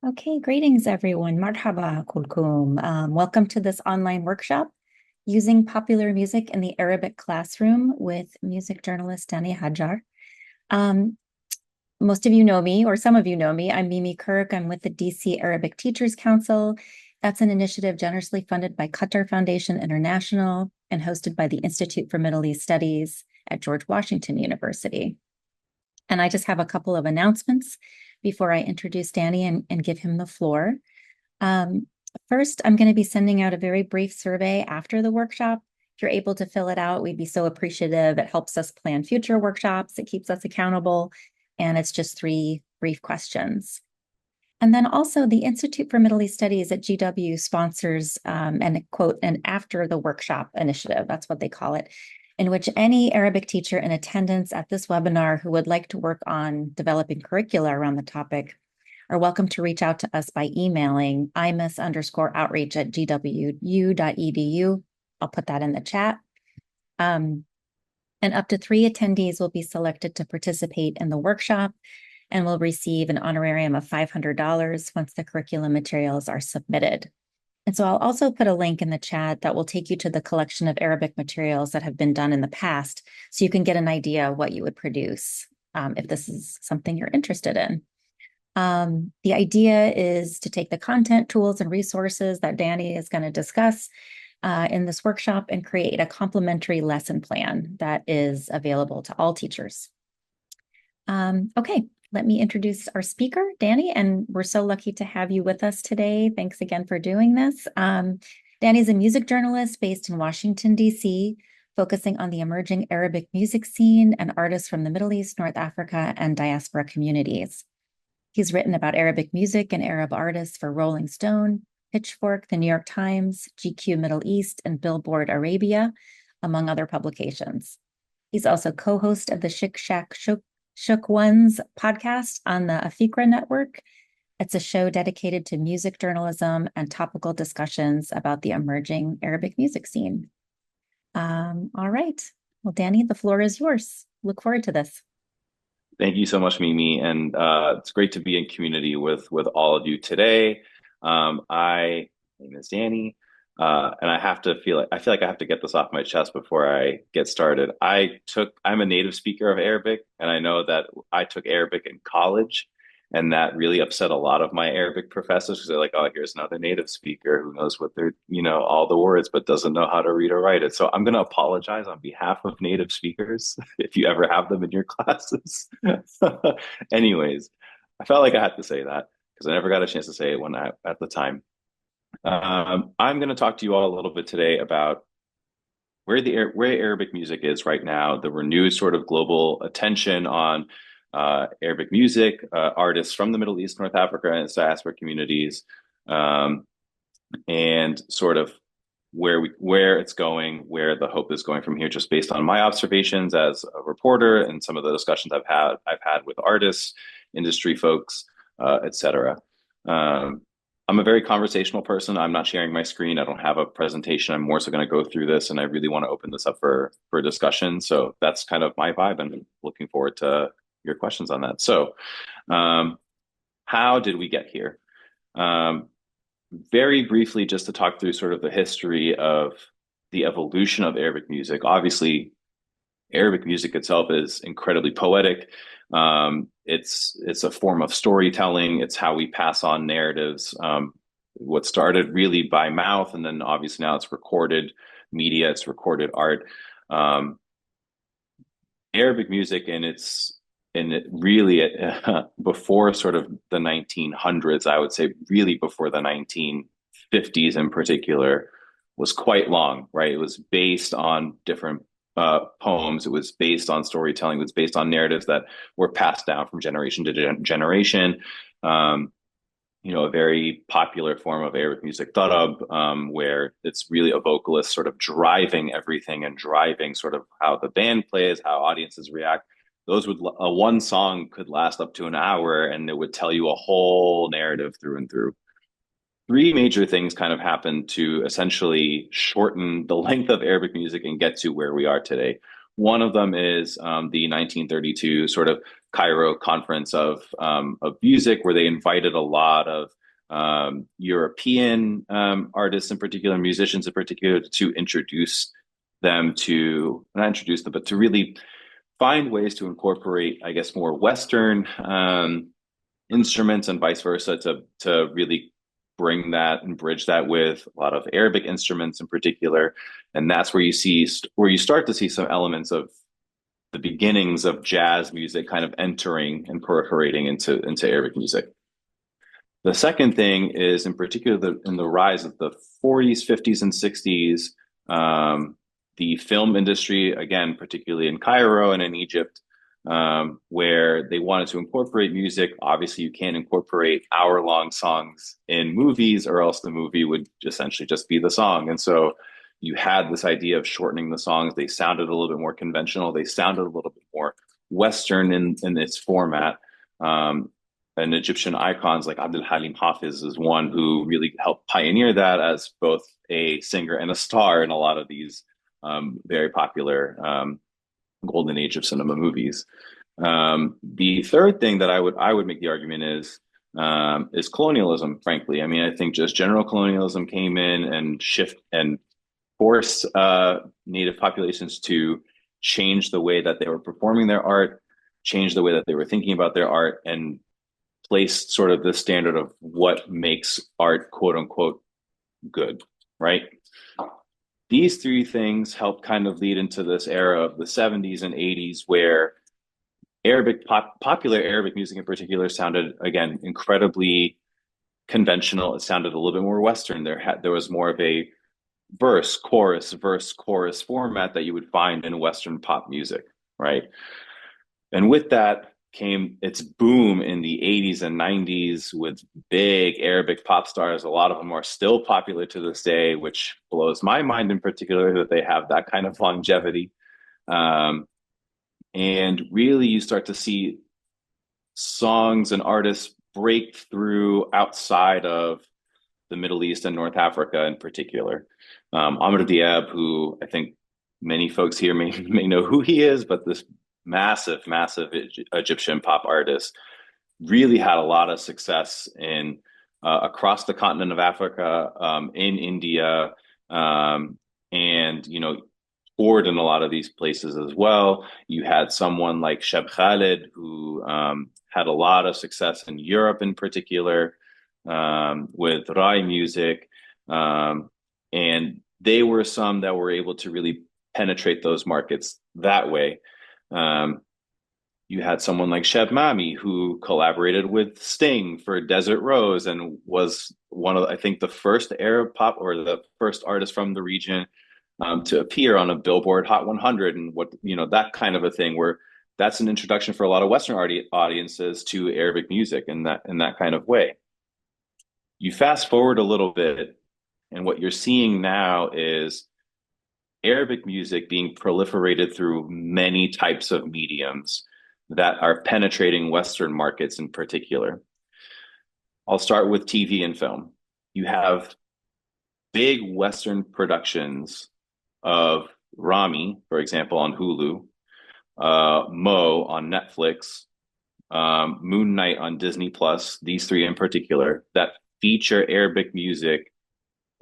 Okay, greetings everyone. Marhaba kulkum. Welcome to this online workshop, Using Popular Music in the Arabic Classroom with music journalist Danny Hajjar. Um, Most of you know me, or some of you know me. I'm Mimi Kirk. I'm with the DC Arabic Teachers Council. That's an initiative generously funded by Qatar Foundation International and hosted by the Institute for Middle East Studies at George Washington University. And I just have a couple of announcements before I introduce Danny and give him the floor. Um, First, I'm going to be sending out a very brief survey after the workshop. If you're able to fill it out, we'd be so appreciative. It helps us plan future workshops. It keeps us accountable. And it's just 3 brief questions. And then also the Institute for Middle East Studies at GW sponsors and quote, an after the workshop initiative. That's what they call it, in which any Arabic teacher in attendance at this webinar who would like to work on developing curricula around the topic are welcome to reach out to us by emailing imis_outreach@gwu.edu. I'll put that in the chat. And up to 3 attendees will be selected to participate in the workshop and will receive an honorarium of $500 once the curriculum materials are submitted. And so I'll also put a link in the chat that will take you to the collection of Arabic materials that have been done in the past, so you can get an idea of what you would produce if this is something you're interested in. The idea is to take the content, tools, and resources that Danny is going to discuss in this workshop and create a complementary lesson plan that is available to all teachers. Okay, let me introduce our speaker, Danny, and we're so lucky to have you with us today. Thanks again for doing this. Danny's a music journalist based in Washington, D.C., focusing on the emerging Arabic music scene and artists from the Middle East, North Africa, and diaspora communities. He's written about Arabic music and Arab artists for Rolling Stone, Pitchfork, the New York Times, GQ Middle East, and Billboard Arabia, among other publications. He's also co-host of the Shik Shak Shook Ones podcast on the Afikra network. It's a show dedicated to music journalism and topical discussions about the emerging Arabic music scene. All right. Well, Danny, the floor is yours. Look forward to this. Thank you so much, Mimi, and it's great to be in community with all of you today. My name is Danny, and I feel like I have to get this off my chest before I get started. I'm a native speaker of Arabic, and I know that I took Arabic in college, and that really upset a lot of my Arabic professors because they're like, "Oh, here's another native speaker who knows what they're, all the words, but doesn't know how to read or write it." So I'm going to apologize on behalf of native speakers if you ever have them in your classes. Anyways, I felt like I had to say that because I never got a chance to say it at the time. I'm going to talk to you all a little bit today about where Arabic music is right now, the renewed sort of global attention on Arabic music, artists from the Middle East, North Africa, and diaspora communities, and sort of where it's going, where the hope is going from here, just based on my observations as a reporter and some of the discussions I've had with artists, industry folks, etc. I'm a very conversational person. I'm not sharing my screen. I don't have a presentation. I'm more so going to go through this, and I really want to open this up for discussion. So that's kind of my vibe, and I'm looking forward to your questions on that. So, how did we get here? Very briefly, just to talk through sort of the history of the evolution of Arabic music. Obviously, Arabic music itself is incredibly poetic. It's a form of storytelling. It's how we pass on narratives. What started really by mouth, and then obviously now it's recorded media, it's recorded art. Arabic music before sort of the 1900s, I would say really before the 1950s in particular, was quite long, right? It was based on different poems. It was based on storytelling. It was based on narratives that were passed down from generation to generation. A very popular form of Arabic music, tarab, where it's really a vocalist sort of driving everything and driving sort of how the band plays, how audiences react. One song could last up to an hour, and it would tell you a whole narrative through and through. 3 major things kind of happened to essentially shorten the length of Arabic music and get to where we are today. One of them is the 1932 sort of Cairo Conference of music, where they invited a lot of European artists in particular, musicians in particular, to introduce them to, not introduce them, but to really find ways to incorporate, I guess, more Western instruments and vice versa to really bring that and bridge that with a lot of Arabic instruments in particular. And that's where you start to see some elements of the beginnings of jazz music kind of entering and proliferating into Arabic music. The second thing is, in particular, in the rise of the 40s, 50s, and 60s, the film industry, again, particularly in Cairo and in Egypt, where they wanted to incorporate music. Obviously, you can't incorporate hour-long songs in movies, or else the movie would essentially just be the song. And so you had this idea of shortening the songs. They sounded a little bit more conventional. They sounded a little bit more Western in its format. And Egyptian icons like Abdul Halim Hafiz is one who really helped pioneer that as both a singer and a star in a lot of these very popular golden age of cinema movies. The third thing that I would make the argument is colonialism. Frankly, I mean, I think just general colonialism came in and forced native populations to change the way that they were performing their art, change the way that they were thinking about their art, and placed sort of the standard of what makes art, quote unquote, good, right? These three things help kind of lead into this era of the 70s and 80s, where popular Arabic music in particular sounded, again, incredibly conventional. It sounded a little bit more Western. There was more of a verse, chorus format that you would find in Western pop music, right? And with that came its boom in the 80s and 90s with big Arabic pop stars. A lot of them are still popular to this day, which blows my mind in particular that they have that kind of longevity. And really, you start to see songs and artists break through outside of the Middle East and North Africa in particular. Amr Diab, who I think many folks here may know who he is, but this massive Egyptian pop artist really had a lot of success in across the continent of Africa, in India, and toured in a lot of these places as well. You had someone like Sheb Khaled, who had a lot of success in Europe in particular, with Rai music. And they were some that were able to really penetrate those markets that way. You had someone like Sheb Mami, who collaborated with Sting for Desert Rose and was one of, I think, the first Arab pop, or the first artist from the region to appear on a Billboard Hot 100, and that kind of a thing, where that's an introduction for a lot of Western audiences to Arabic music in that kind of way. You fast forward a little bit, and what you're seeing now is Arabic music being proliferated through many types of mediums that are penetrating Western markets in particular. I'll start with TV and film. You have big Western productions of Rami, for example, on Hulu, Mo on Netflix, Moon Knight on Disney Plus, these three in particular, that feature Arabic music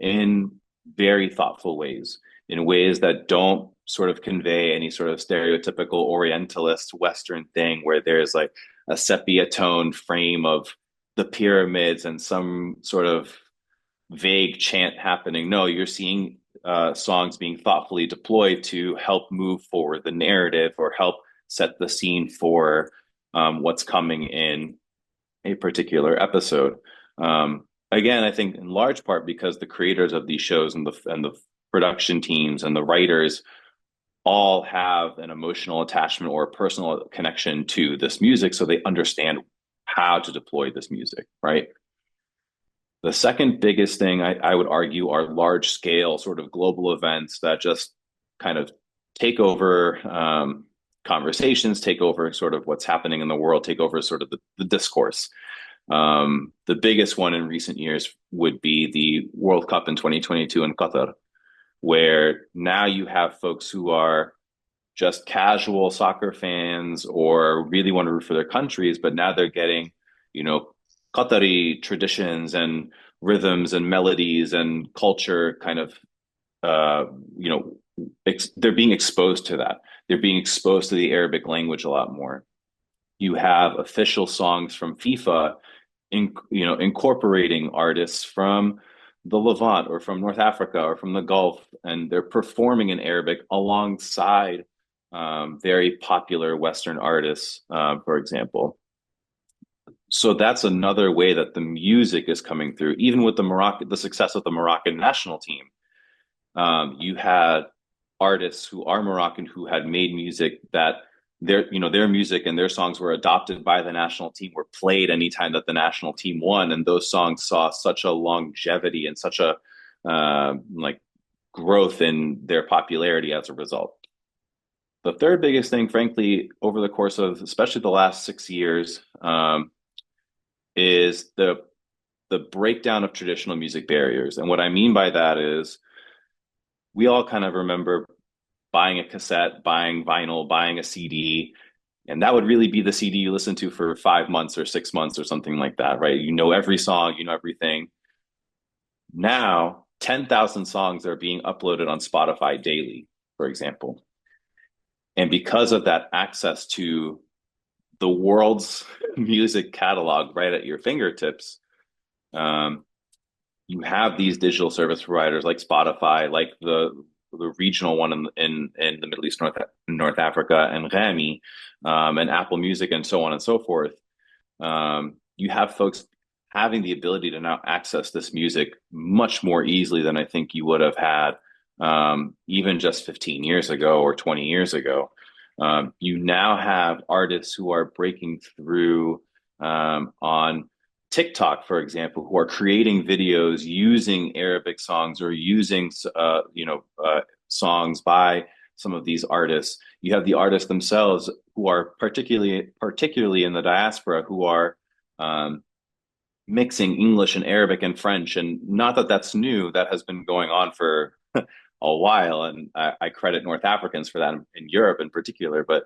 in very thoughtful ways, in ways that don't sort of convey any sort of stereotypical Orientalist Western thing where there's like a sepia tone frame of the pyramids and some sort of vague chant happening. No, you're seeing songs being thoughtfully deployed to help move forward the narrative or help set the scene for what's coming in a particular episode. Again, I think in large part because the creators of these shows and the production teams and the writers all have an emotional attachment or a personal connection to this music, so they understand how to deploy this music, right? The second biggest thing I would argue are large scale sort of global events that just kind of take over conversations, take over sort of what's happening in the world, take over sort of the discourse. The biggest one in recent years would be the World Cup in 2022 in Qatar, where now you have folks who are just casual soccer fans or really want to root for their countries, but now they're getting, you know, Qatari traditions and rhythms and melodies and culture kind of, uh, you know, they're being exposed to that. They're being exposed to the Arabic language a lot more. You have official songs from FIFA incorporating artists from the Levant or from North Africa or from the Gulf, and they're performing in Arabic alongside very popular Western artists, for example. So that's another way that the music is coming through. Even with the success of the Moroccan national team, you had artists who are Moroccan who had made music that their music and their songs were adopted by the national team, were played anytime that the national team won, and those songs saw such a longevity and such a like growth in their popularity as a result. The third biggest thing, frankly, over the course of especially the last 6 years, is the breakdown of traditional music barriers. And what I mean by that is we all kind of remember buying a cassette, buying vinyl, buying a CD, and that would really be the CD you listen to for 5 months or 6 months or something like that, right? You know every song, you know everything. Now, 10,000 songs are being uploaded on Spotify daily, for example. And because of that access to the world's music catalog right at your fingertips, um, you have these digital service providers like Spotify, like the regional one in the Middle East, North Africa, and Rami, and Apple Music, and so on and so forth. You have folks having the ability to now access this music much more easily than I think you would have had even just 15 years ago or 20 years ago. You now have artists who are breaking through on TikTok, for example, who are creating videos using Arabic songs or using, songs by some of these artists. You have the artists themselves who are particularly in the diaspora who are mixing English and Arabic and French. And not that that's new, that has been going on for a while. And I credit North Africans for that in Europe in particular. But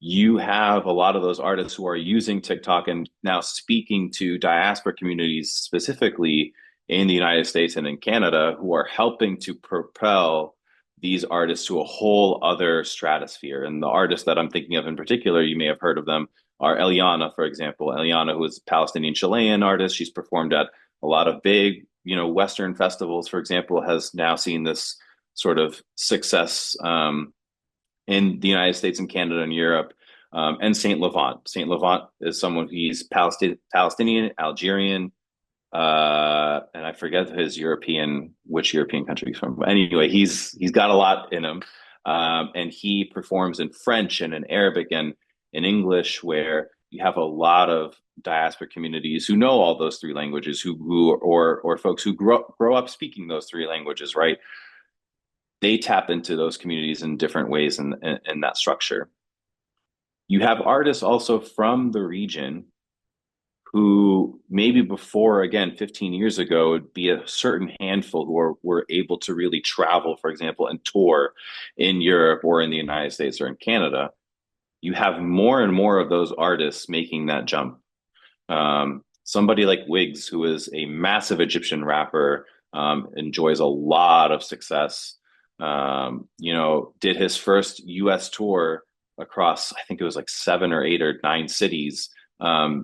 you have a lot of those artists who are using TikTok and now speaking to diaspora communities, specifically in the United States and in Canada, who are helping to propel these artists to a whole other stratosphere. And the artists that I'm thinking of in particular, you may have heard of them, are Eliana, for example. Eliana, who is a Palestinian Chilean artist, she's performed at a lot of big, Western festivals, for example, has now seen this sort of success in the United States and Canada and Europe, and Saint Levant. Saint Levant is someone he's Palestinian, Algerian, and I forget which European country he's from. But anyway, he's got a lot in him, and he performs in French and in Arabic and in English, where you have a lot of diaspora communities who know all those three languages, or folks who grow up speaking those three languages, right? They tap into those communities in different ways in that structure. You have artists also from the region who maybe before, again, 15 years ago, would be a certain handful who were able to really travel, for example, and tour in Europe or in the United States or in Canada. You have more and more of those artists making that jump. Somebody like Wiggs, who is a massive Egyptian rapper, enjoys a lot of success. Did his first US tour across, I think it was like 7 or 8 or 9 cities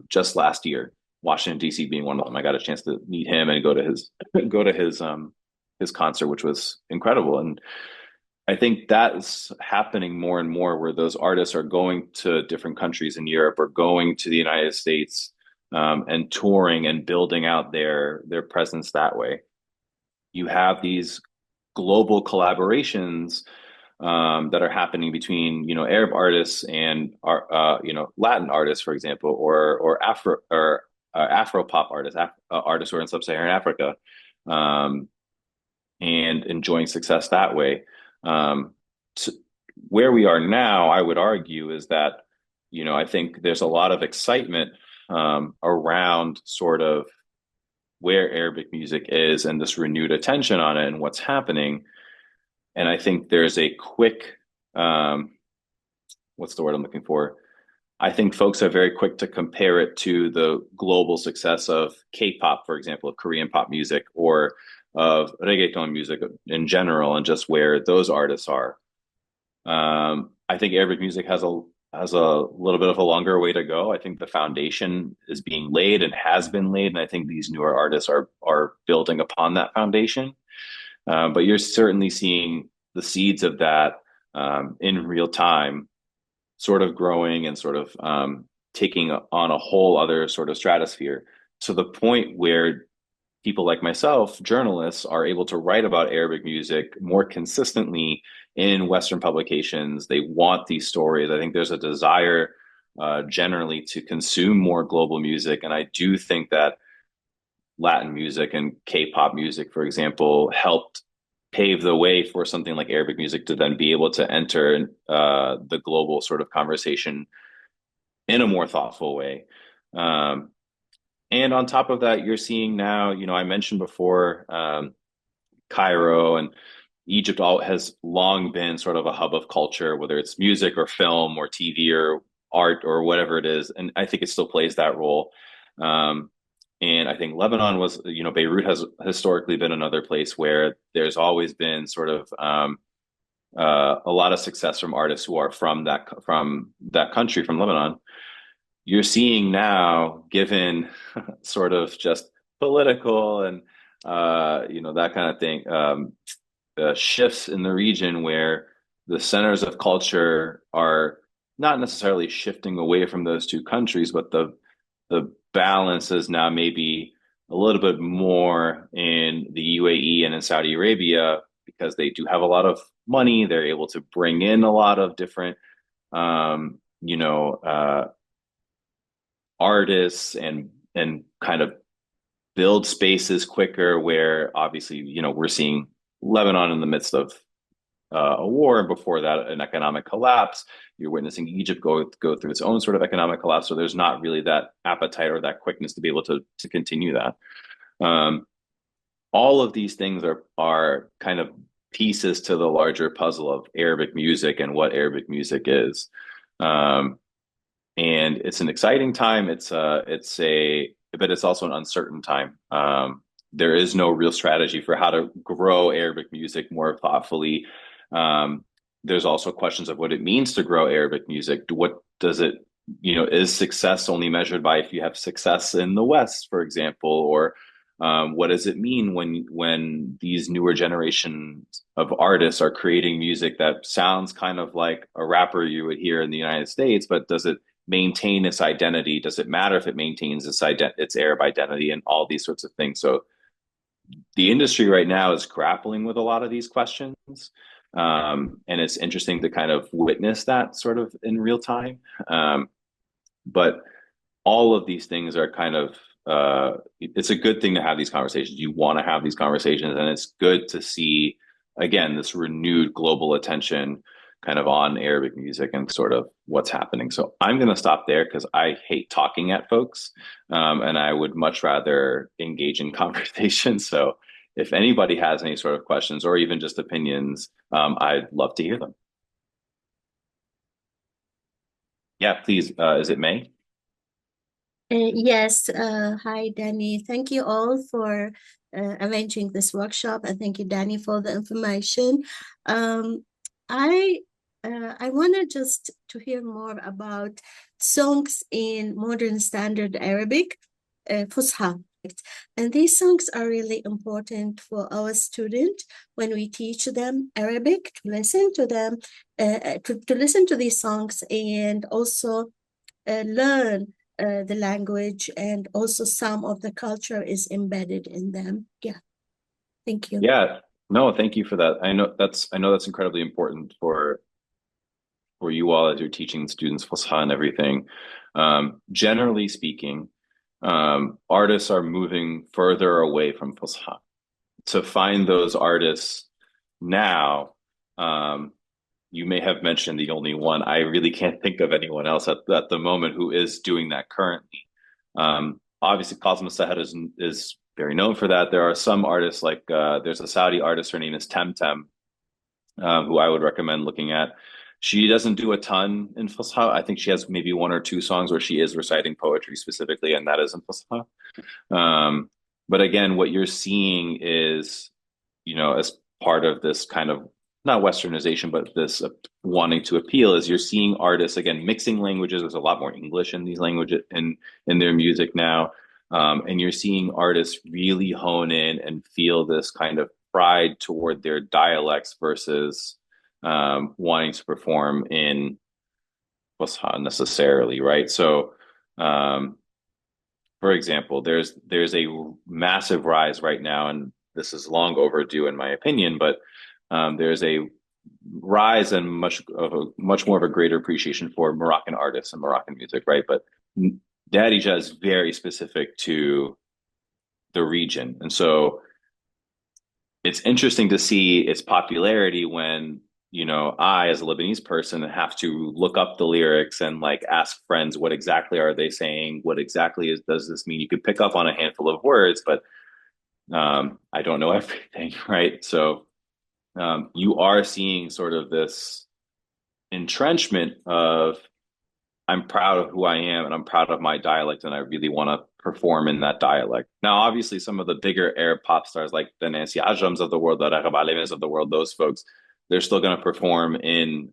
just last year. Washington D.C. being one of them. I got a chance to meet him and go to his concert, which was incredible. And I think that's happening more and more, where those artists are going to different countries in Europe or going to the United States, and touring and building out their presence that way. You have these global collaborations that are happening between Arab artists and Latin artists, for example, or Afro pop artists, artists who are in sub-Saharan Africa, and enjoying success that way. Where we are now, I would argue, is that I think there's a lot of excitement around sort of where Arabic music is and this renewed attention on it and what's happening. And I think there's a quick what's the word I'm looking for? I think folks are very quick to compare it to the global success of K-pop, for example, of Korean pop music, or of reggaeton music in general, and just where those artists are. I think Arabic music has a little bit of a longer way to go. I think the foundation is being laid and has been laid, and I think these newer artists are building upon that foundation. But you're certainly seeing the seeds of that in real time, sort of growing and sort of taking on a whole other sort of stratosphere, to the point where people like myself, journalists, are able to write about Arabic music more consistently in Western publications. They want these stories. I think there's a desire generally to consume more global music. And I do think that Latin music and K-pop music, for example, helped pave the way for something like Arabic music to then be able to enter the global sort of conversation in a more thoughtful way. And on top of that, you're seeing now, I mentioned before, Cairo and Egypt all has long been sort of a hub of culture, whether it's music or film or TV or art or whatever it is. And I think it still plays that role. And I think Lebanon was, Beirut has historically been another place where there's always been sort of a lot of success from artists who are from that country, from Lebanon. You're seeing now, given sort of just political and that kind of thing, shifts in the region where the centers of culture are not necessarily shifting away from those two countries, but the balance is now maybe a little bit more in the UAE and in Saudi Arabia, because they do have a lot of money. They're able to bring in a lot of different, artists and kind of build spaces quicker, where obviously, we're seeing Lebanon in the midst of a war, and before that, an economic collapse. You're witnessing Egypt go through its own sort of economic collapse. So there's not really that appetite or that quickness to be able to continue that. All of these things are kind of pieces to the larger puzzle of Arabic music and what Arabic music is. And it's an exciting time. But it's also an uncertain time. There is no real strategy for how to grow Arabic music more thoughtfully. There's also questions of what it means to grow Arabic music. What does it, is success only measured by if you have success in the West, for example, or what does it mean when these newer generations of artists are creating music that sounds kind of like a rapper you would hear in the United States, but does it maintain its identity? Does it matter if it maintains its Arab identity, and all these sorts of things? So the industry right now is grappling with a lot of these questions. And it's interesting to kind of witness that sort of in real time. But all of these things are kind of, it's a good thing to have these conversations. You want to have these conversations, and it's good to see, again, this renewed global attention kind of on Arabic music and sort of what's happening. So I'm going to stop there because I hate talking at folks, and I would much rather engage in conversation. So if anybody has any sort of questions or even just opinions, I'd love to hear them. Yeah, please. Is it May? Yes. Hi, Danny. Thank you all for arranging this workshop, and thank you, Danny, for the information. I wanted just to hear more about songs in modern standard Arabic, Fusha. And these songs are really important for our students when we teach them Arabic, to listen to them, to listen to these songs, and also learn the language, and also some of the culture is embedded in them. Yeah, thank you. Yeah, no, thank you for that. I know that's incredibly important for you all as you're teaching students Fusha and everything. Generally speaking, artists are moving further away from Fusha. To find those artists now, you may have mentioned the only one. I really can't think of anyone else at the moment who is doing that currently. Obviously, Cosmos Sehed is very known for that. There are some artists like there's a Saudi artist, her name is Temtem, who I would recommend looking at. She doesn't do a ton in Fusha. I think she has maybe one or two songs where she is reciting poetry specifically, and that is in Fusha. But again, what you're seeing is, as part of this kind of not westernization, but this wanting to appeal is you're seeing artists again mixing languages. There's a lot more English in these languages in their music now, and you're seeing artists really hone in and feel this kind of pride toward their dialects versus wanting to perform in Fusha necessarily, right? So, for example, there's a massive rise right now, and this is long overdue in my opinion, but there's a rise and much more of a greater appreciation for Moroccan artists and Moroccan music, right? But Darija is very specific to the region, and so it's interesting to see its popularity when I, as a Lebanese person, have to look up the lyrics and like ask friends what exactly are they saying, what exactly does this mean. You could pick up on a handful of words, but I don't know everything, right? So you are seeing sort of this entrenchment of I'm proud of who I am and I'm proud of my dialect and I really want to perform in that dialect. Now, obviously, some of the bigger Arab pop stars like the Nancy Ajrams of the world, the Raghab Alemis of the world, those folks, they're still going to perform in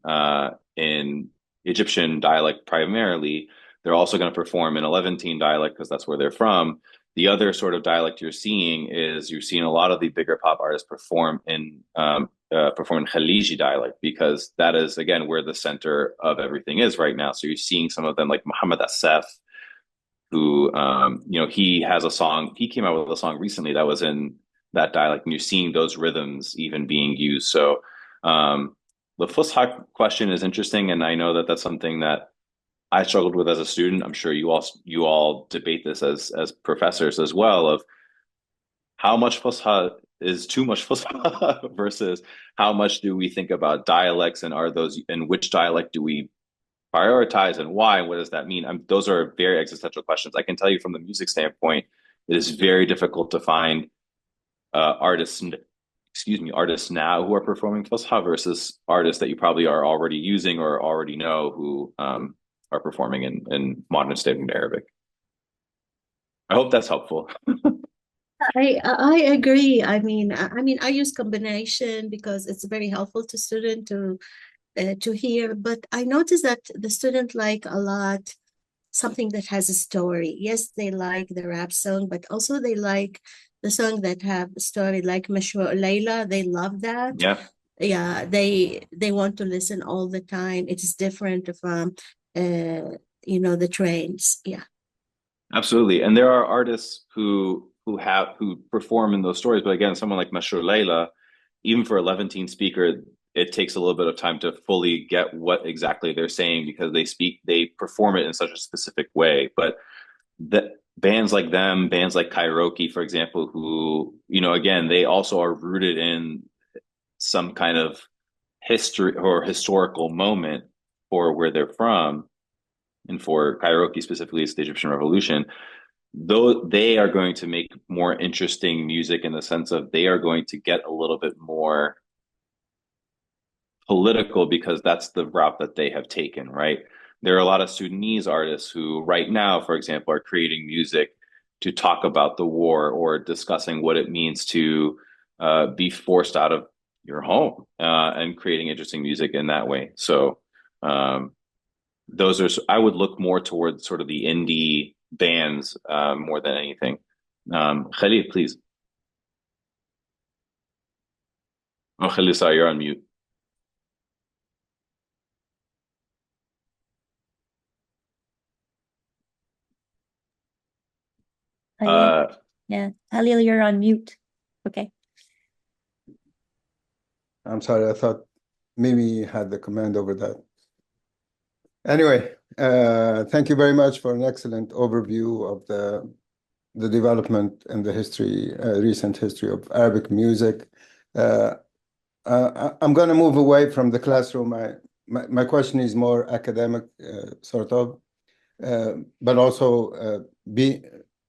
Egyptian dialect primarily. They're also going to perform in a Levantine dialect because that's where they're from. The other sort of dialect you're seeing is you're seeing a lot of the bigger pop artists perform in Khaliji dialect because that is again where the center of everything is right now. So you're seeing some of them like Muhammad Asaf, who he has a song. He came out with a song recently that was in that dialect, and you're seeing those rhythms even being used. So the Fusha question is interesting, and I know that that's something that I struggled with as a student. I'm sure you all debate this as professors as well of how much Fusha is too much Fusha versus how much do we think about dialects and which dialect do we prioritize and why and what does that mean? Those are very existential questions. I can tell you from the music standpoint, it is very difficult to find artists now who are performing Fusha versus artists that you probably are already using or already know who are performing in modern standard Arabic. I hope that's helpful. I agree. I use combination because it's very helpful to student to hear. But I noticed that the student like a lot something that has a story. Yes, they like the rap song, but also they like the song that have a story, like Mashwa Layla. They love that. Yeah. Yeah, they want to listen all the time. It is different from the trains. Yeah. Absolutely. And there are artists who perform in those stories. But again, someone like Mashur Layla, even for a Levantine speaker, it takes a little bit of time to fully get what exactly they're saying because they perform it in such a specific way. But bands like them, bands like Kairoki, for example, who, again, they also are rooted in some kind of history or historical moment for where they're from. And for Kairoki specifically, it's the Egyptian Revolution. Though they are going to make more interesting music in the sense of they are going to get a little bit more political because that's the route that they have taken, right? There are a lot of Sudanese artists who right now, for example, are creating music to talk about the war or discussing what it means to be forced out of your home and creating interesting music in that way. So I would look more towards sort of the indie bands more than anything. Khalid, please. Oh, Khalid, sorry, you're on mute. Halil, you're on mute. Okay. I'm sorry, I thought Mimi had the command over that. Anyway, thank you very much for an excellent overview of the development and the recent history of Arabic music. I'm going to move away from the classroom. My question is more academic, sort of, but also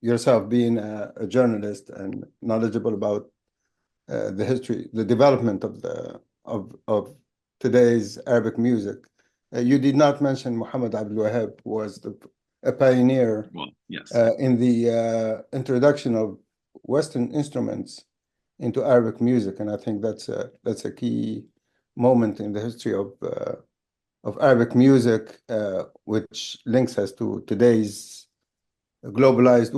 yourself being a journalist and knowledgeable about the history, the development of today's Arabic music. You did not mention Muhammad Abdul Wahab was a pioneer yes, in the introduction of Western instruments into Arabic music, and I think that's a key moment in the history of Arabic music, which links us to today's globalized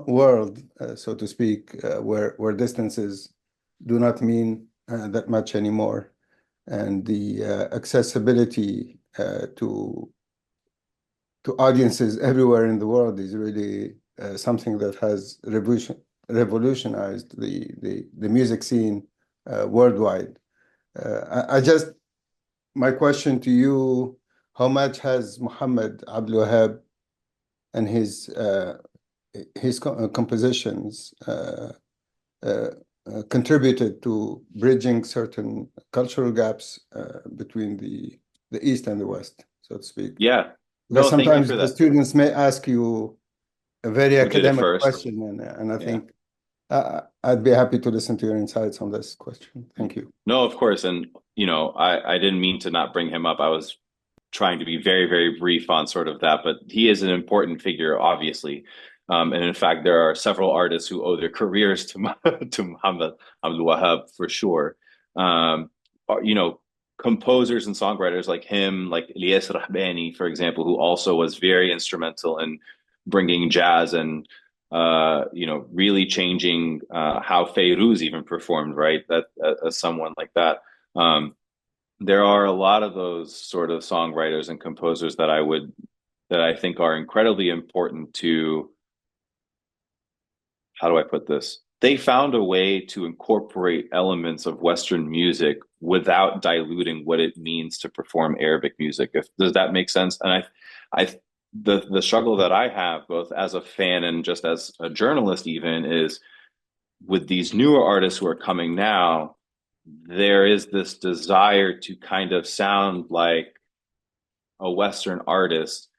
world, so to speak, where distances do not mean that much anymore, and the accessibility to audiences everywhere in the world is really something that has revolutionized the music scene worldwide. My question to you, how much has Muhammad Abdul Wahab and his compositions contributed to bridging certain cultural gaps between the East and the West, so to speak? yeah. Because No, thank you sometimes for the that. students may ask you a very Who did it academic first? question, and I think I'd be happy to listen to your insights on this question. Thank you. No, of course. And, I didn't mean to not bring him up. I was trying to be very, very brief on sort of that, but he is an important figure, obviously. And in fact, there are several artists who owe their careers to Muhammad Abdul Wahab for sure. Um, Composers and songwriters like him, like Ilyas Rahbani, for example, who also was very instrumental in bringing jazz and really changing how Fairuz even performed, right? That as someone like that. There are a lot of those sort of songwriters and composers that I think are incredibly important to, how do I put this? They found a way to incorporate elements of Western music without diluting what it means to perform Arabic music. Does that make sense? And the struggle that I have, both as a fan and just as a journalist, even, is with these newer artists who are coming now. There is this desire to kind of sound like a Western artist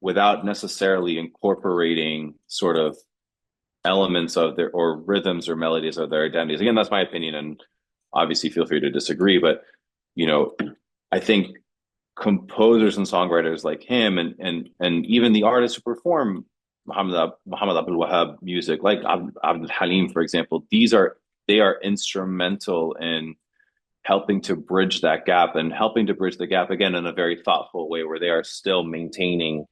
without necessarily incorporating sort of elements of their, or rhythms or melodies of their identities. Again, that's my opinion, and obviously feel free to disagree, but I think composers and songwriters like him and even the artists who perform Muhammad Abdul Wahab music, like Abdul Halim, for example, they are instrumental in helping to bridge that gap, and helping to bridge the gap again in a very thoughtful way, where they are still maintaining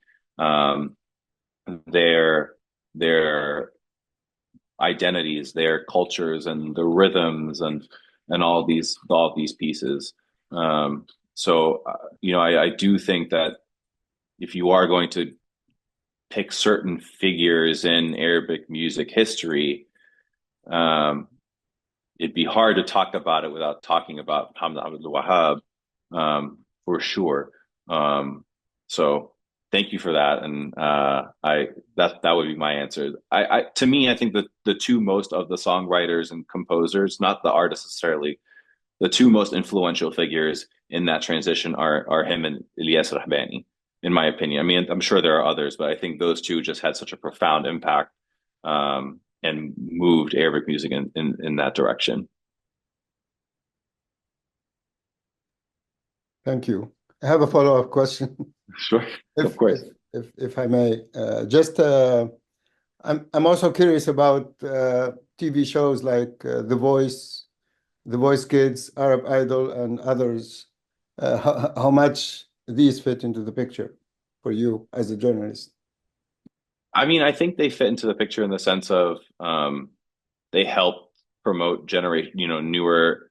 their identities, their cultures, and the rhythms, and all these pieces. I do think that if you are going to pick certain figures in Arabic music history, it'd be hard to talk about it without talking about Muhammad Abdul Wahab, for sure. So thank you for that, and that would be my answer. To me, I think that the two most of the songwriters and composers, not the artists necessarily, the two most influential figures in that transition are him and Ilyas Rahbani, in my opinion. I mean, I'm sure there are others, but I think those two just had such a profound impact, and moved Arabic music in that direction. Thank you. I have a follow-up question. Sure, of course. If I may, I'm also curious about TV shows like The Voice Kids, Arab Idol, and others. How much these fit into the picture for you as a journalist? I mean, I think they fit into the picture in the sense of they help promote newer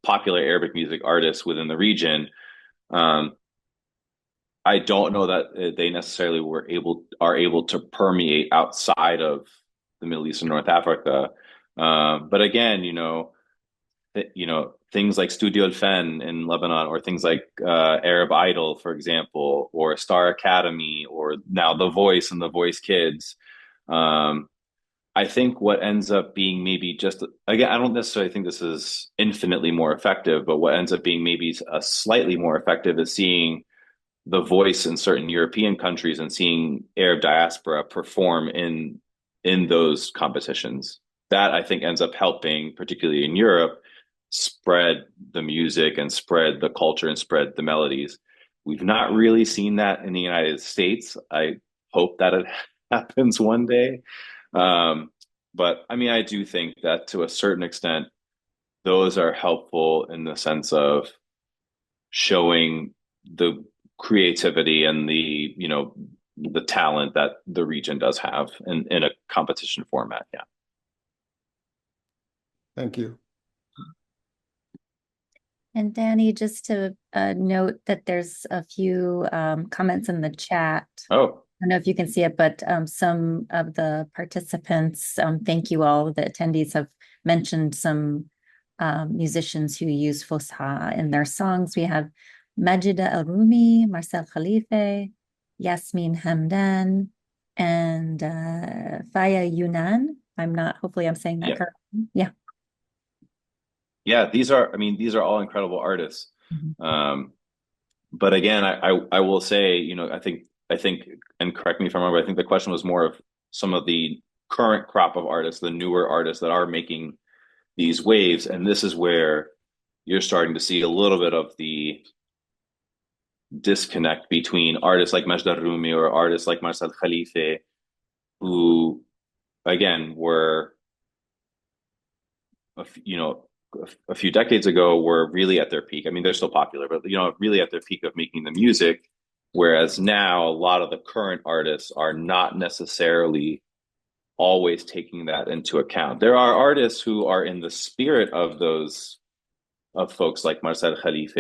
popular Arabic music artists within the region. I don't know that they necessarily are able to permeate outside of the Middle East and North Africa. But again, things like Studio El Fen in Lebanon, or things like Arab Idol, for example, or Star Academy, or now The Voice and The Voice Kids. I think what ends up being maybe just, again, I don't necessarily think this is infinitely more effective, but what ends up being maybe a slightly more effective is seeing The Voice in certain European countries and seeing Arab diaspora perform in those competitions. That I think ends up helping, particularly in Europe, spread the music and spread the culture and spread the melodies. We've not really seen that in the United States. I hope that it happens one day. But I mean, I do think that to a certain extent, those are helpful in the sense of showing the creativity and the talent that the region does have in a competition format. Yeah. Thank you. And Danny, just to note that there's a few comments in the chat. Oh, I don't know if you can see it, but some of the participants, thank you all, the attendees have mentioned some musicians who use Fusha in their songs. We have Majida Al-Rumi, Marcel Khalife, Yasmin Hamdan, and Faya Yunan. Hopefully I'm saying that correctly. Yeah. Yeah, these are all incredible artists. But again, I will say, I think, and correct me if I'm wrong, but I think the question was more of some of the current crop of artists, the newer artists that are making these waves. And this is where you're starting to see a little bit of the disconnect between artists like Majda Rumi or artists like Marcel Khalife, who, again, were, a few decades ago were really at their peak. I mean, they're still popular, but really at their peak of making the music. Whereas now a lot of the current artists are not necessarily always taking that into account. There are artists who are in the spirit of folks like Marcel Khalife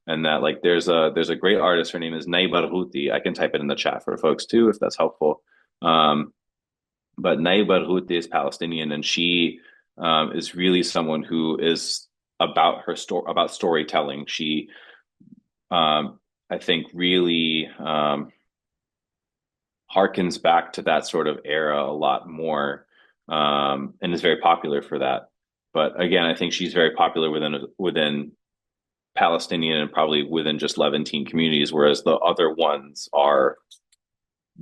and that, like, there's a great artist. Her name is Nay Barghouti. I can type it in the chat for folks too, if that's helpful. But Nay Barghouti is Palestinian, and she is really someone who is about about storytelling. She, I think, really harkens back to that sort of era a lot more, and is very popular for that. But again, I think she's very popular within Palestinian and probably within just Levantine communities, whereas the other ones are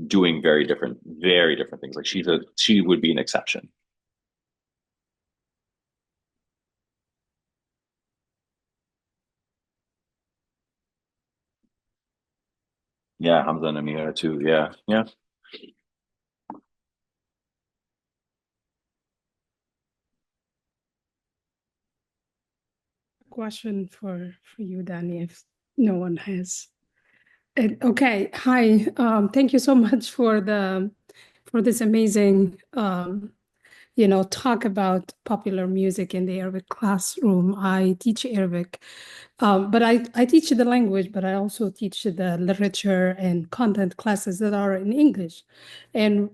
doing very different things. Like she would be an exception. Yeah, Hamza and Amira too. Yeah, yeah. Question for you, Danny, if no one has. Okay, hi. Thank you so much for this amazing talk about popular music in the Arabic classroom. I teach Arabic, but I teach the language, but I also teach the literature and content classes that are in English. And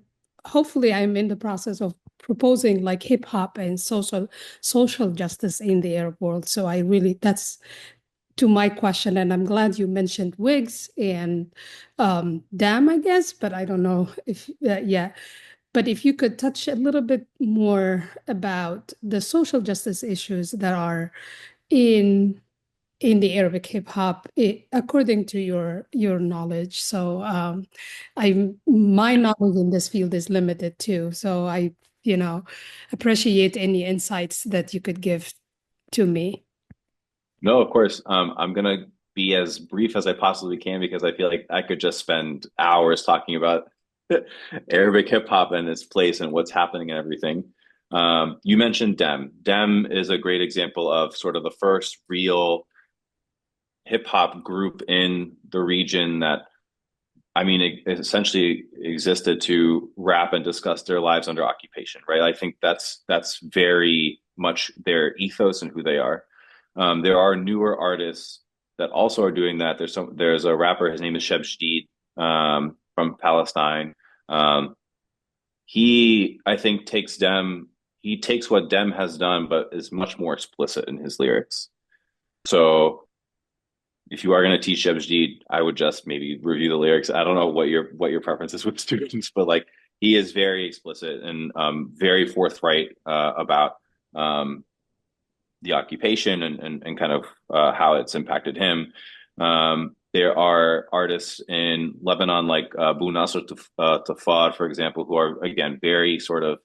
hopefully I'm in the process of proposing like hip hop and social justice in the Arab world. So that's to my question, and I'm glad you mentioned wigs and DAM, I guess, but I don't know if yeah. But if you could touch a little bit more about the social justice issues that are in the Arabic hip hop, according to your knowledge. So my knowledge in this field is limited too. So I appreciate any insights that you could give to me. No, of course. I'm gonna be as brief as I possibly can because I feel like I could just spend hours talking about Arabic hip hop and its place and what's happening and everything. You mentioned Dem. Dem is a great example of sort of the first real hip hop group in the region that, I mean, it essentially existed to rap and discuss their lives under occupation, right? I think that's very much their ethos and who they are. There are newer artists that also are doing that. There's a rapper, his name is Sheb Jdeed, from Palestine. He, I think, takes what Dem has done, but is much more explicit in his lyrics. So if you are going to teach Sheb Jdeed, I would just maybe review the lyrics. I don't know what your preference is with students, but like he is very explicit and very forthright about the occupation and kind of how it's impacted him. There are artists in Lebanon like Abu Nasr Tafar, for example, who are, again, very sort of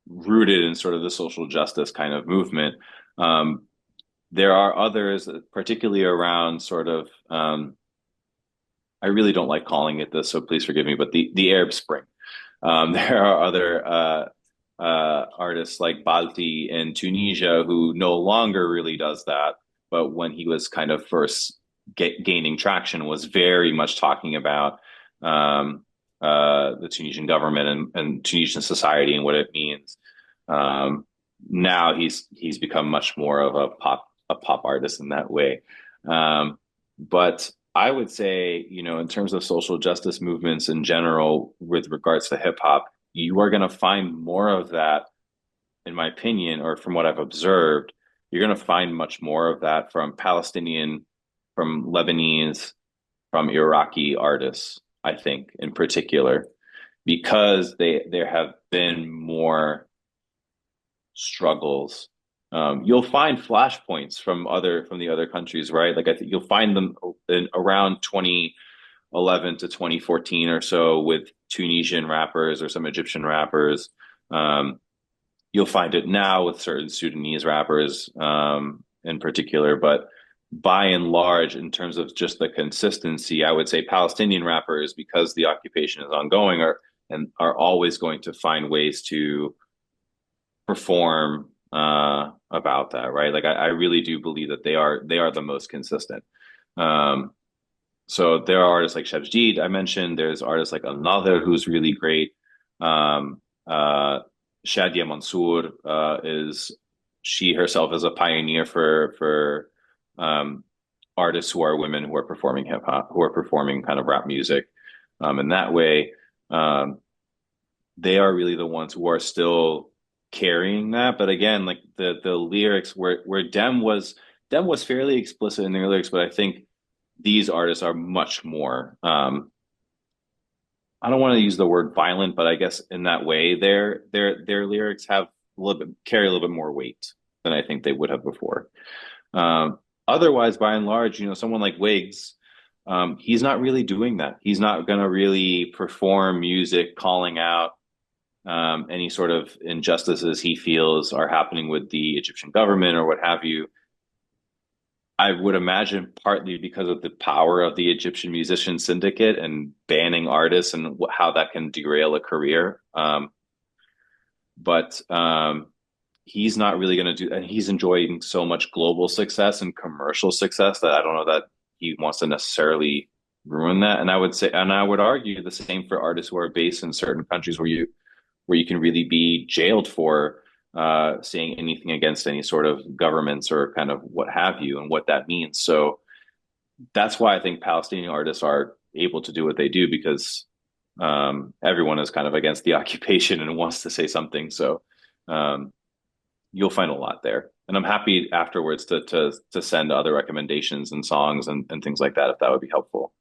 rooted in sort of the social justice kind of movement. There are others, particularly around sort of, I really don't like calling it this, so please forgive me, but the Arab Spring. There are other artists like Balti in Tunisia who no longer really does that, but when he was kind of first gaining traction, was very much talking about the Tunisian government and Tunisian society and what it means. Now he's become much more of a pop artist in that way. But I would say, you know, in terms of social justice movements in general, with regards to hip hop, you are going to find more of that, in my opinion, or from what I've observed. You're going to find much more of that from Palestinian, from Lebanese, from Iraqi artists, I think, in particular, because there have been more struggles. You'll find flashpoints from the other countries, right? Like I think you'll find them in around 2011 to 2014 or so with Tunisian rappers or some Egyptian rappers. You'll find it now with certain Sudanese rappers in particular, but by and large, in terms of just the consistency, I would say Palestinian rappers, because the occupation is ongoing, are always going to find ways to perform about that, right? Like I really do believe that they are the most consistent. So there are artists like Shabjid I mentioned. There's artists like Another, who's really great. Shadia Mansour she herself is a pioneer for artists who are women who are performing hip hop, who are performing kind of rap music. In that way, they are really the ones who are still carrying that. But again, like the lyrics where Dem was fairly explicit in their lyrics, but I think these artists are much more I don't want to use the word violent, but I guess in that way their lyrics have carry a little bit more weight than I think they would have before. Otherwise, by and large, you know, someone like Wiggs, he's not really doing that. He's not going to really perform music calling out any sort of injustices he feels are happening with the Egyptian government or what have you. I would imagine partly because of the power of the Egyptian musician syndicate and banning artists and how that can derail a career. But he's not really going to do, and he's enjoying so much global success and commercial success that I don't know that he wants to necessarily ruin that. And I would say, and I would argue the same for artists who are based in certain countries where you can really be jailed for saying anything against any sort of governments or kind of what have you, and what that means. So that's why I think Palestinian artists are able to do what they do, because everyone is kind of against the occupation and wants to say something. So you'll find a lot there. And I'm happy afterwards to send other recommendations and songs and things like that, if that would be helpful.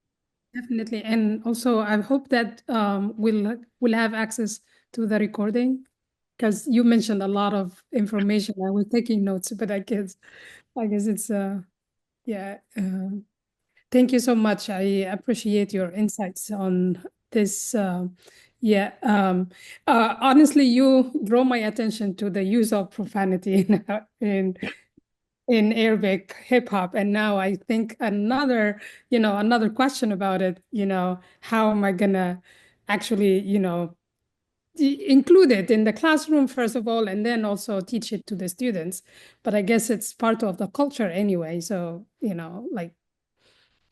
Definitely. And also I hope that we'll have access to the recording, because you mentioned a lot of information. I was taking notes, but I guess it's yeah. Thank you so much. I appreciate your insights on this. Honestly, you draw my attention to the use of profanity in Arabic hip hop, and now I think another question about it. You know, how am I gonna actually, include it in the classroom, first of all, and then also teach it to the students? But I guess it's part of the culture anyway. So, like,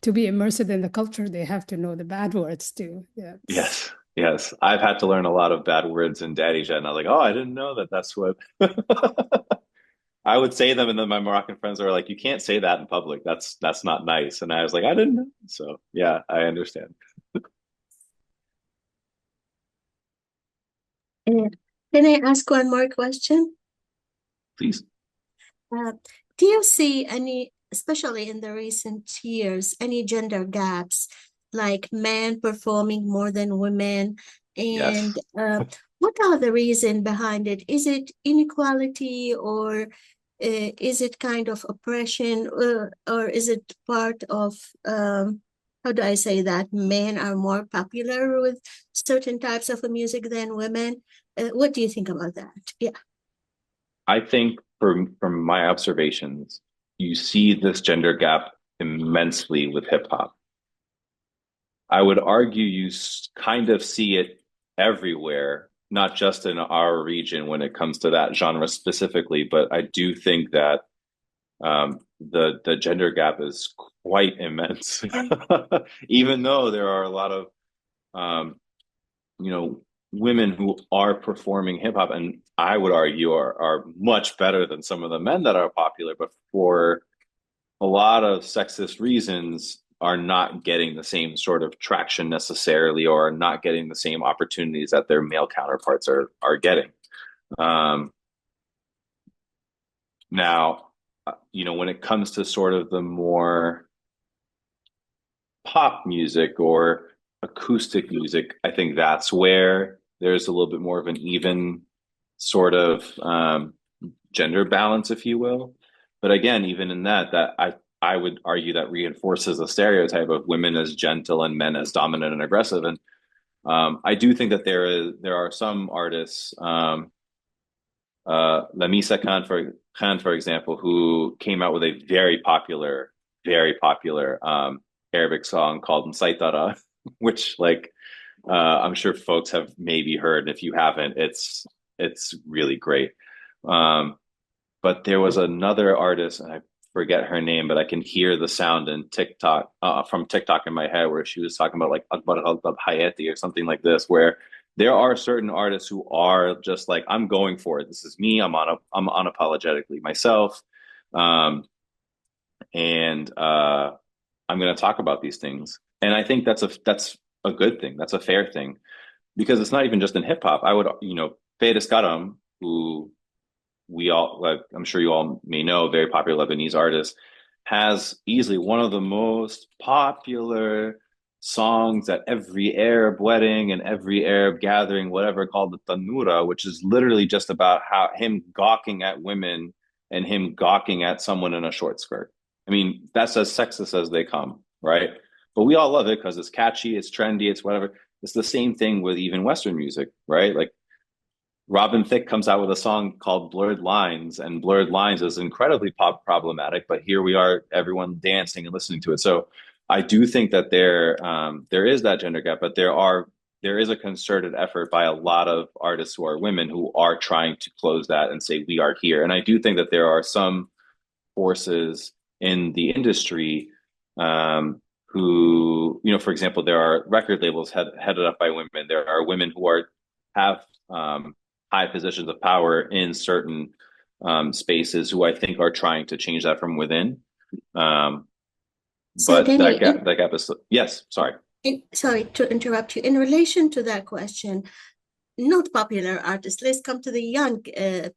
to be immersed in the culture, they have to know the bad words too. Yeah. Yes. I've had to learn a lot of bad words in Danny Hajjar, and I was like, oh, I didn't know that. That's what I would say them. And then my Moroccan friends are like, you can't say that in public. That's not nice. And I was like, I didn't know. So yeah, I understand. Can I ask one more question? Please. Do you see any, especially in the recent years, any gender gaps, like men performing more than women? And Yes. what are the reason behind it? Is it inequality, or is it kind of oppression, or is it part of, how do I say that, men are more popular with certain types of music than women? What do you think about that? Yeah. I think from my observations, you see this gender gap immensely with hip hop. I would argue you kind of see it everywhere, not just in our region when it comes to that genre specifically, but I do think that the gender gap is quite immense, even though there are a lot of you know, women who are performing hip hop, and I would argue are much better than some of the men that are popular, but for a lot of sexist reasons are not getting the same sort of traction necessarily, or are not getting the same opportunities that their male counterparts are getting. Now, when it comes to sort of the more pop music or acoustic music, I think that's where there's a little bit more of an even sort of gender balance, if you will. But again, even in that I would argue that reinforces a stereotype of women as gentle and men as dominant and aggressive. And I do think that there are some artists, Lamisa Khan, for example, who came out with a very popular Arabic song called Msaitara, which I'm sure folks have maybe heard. If you haven't, it's really great. But there was another artist, and I forget her name, but I can hear the sound in TikTok from TikTok in my head, where she was talking about like Akbar al Hayati or something like this, where there are certain artists who are just like, I'm going for it. This is me. I'm unapologetically myself. And I'm going to talk about these things. And I think that's a good thing. That's a fair thing, because it's not even just in hip hop. I would, Fayez Karam, who we all, I'm sure you all may know, very popular Lebanese artist, has easily one of the most popular songs at every Arab wedding and every Arab gathering, whatever, called the Tanura, which is literally just about him gawking at women and him gawking at someone in a short skirt. I mean, that's as sexist as they come, right? But we all love it because it's catchy, it's trendy, it's whatever. It's the same thing with even Western music, right? Like Robin Thicke comes out with a song called Blurred Lines, and Blurred Lines is incredibly problematic, but here we are, everyone dancing and listening to it. So I do think that there is that gender gap, but there is a concerted effort by a lot of artists who are women who are trying to close that and say, we are here. And I do think that there are some forces in the industry who, for example, there are record labels headed up by women. There are women who have high positions of power in certain spaces who I think are trying to change that from within. So but Danny, that gap is, yes, sorry. Sorry to interrupt you. In relation to that question, not popular artists, let's come to the young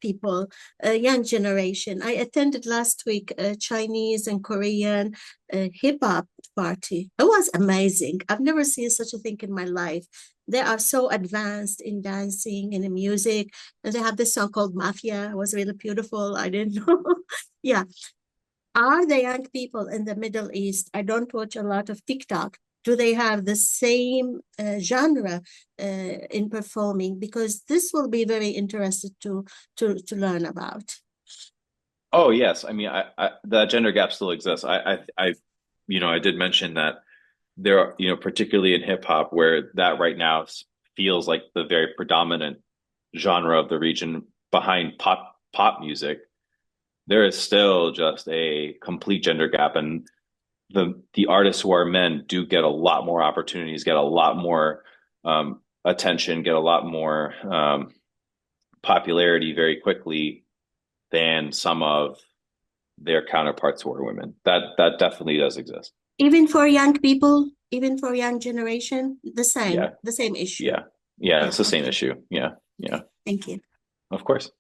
people, young generation. I attended last week a Chinese and Korean hip hop party. It was amazing. I've never seen such a thing in my life. They are so advanced in dancing and in music. And they have this song called Mafia. It was really beautiful. I didn't know. Yeah. Are the young people in the Middle East? I don't watch a lot of TikTok. Do they have the same genre in performing? Because this will be very interested to learn about. Oh yes, I mean, the gender gap still exists. I did mention that there are, particularly in hip hop, where that right now feels like the very predominant genre of the region behind pop music. There is still just a complete gender gap, and the artists who are men do get a lot more opportunities, get a lot more attention, get a lot more popularity very quickly than some of their counterparts who are women. That definitely does exist. Even for young people, even for young generation, the same issue. Yeah, it's the same issue. Yeah. Thank you. Of course.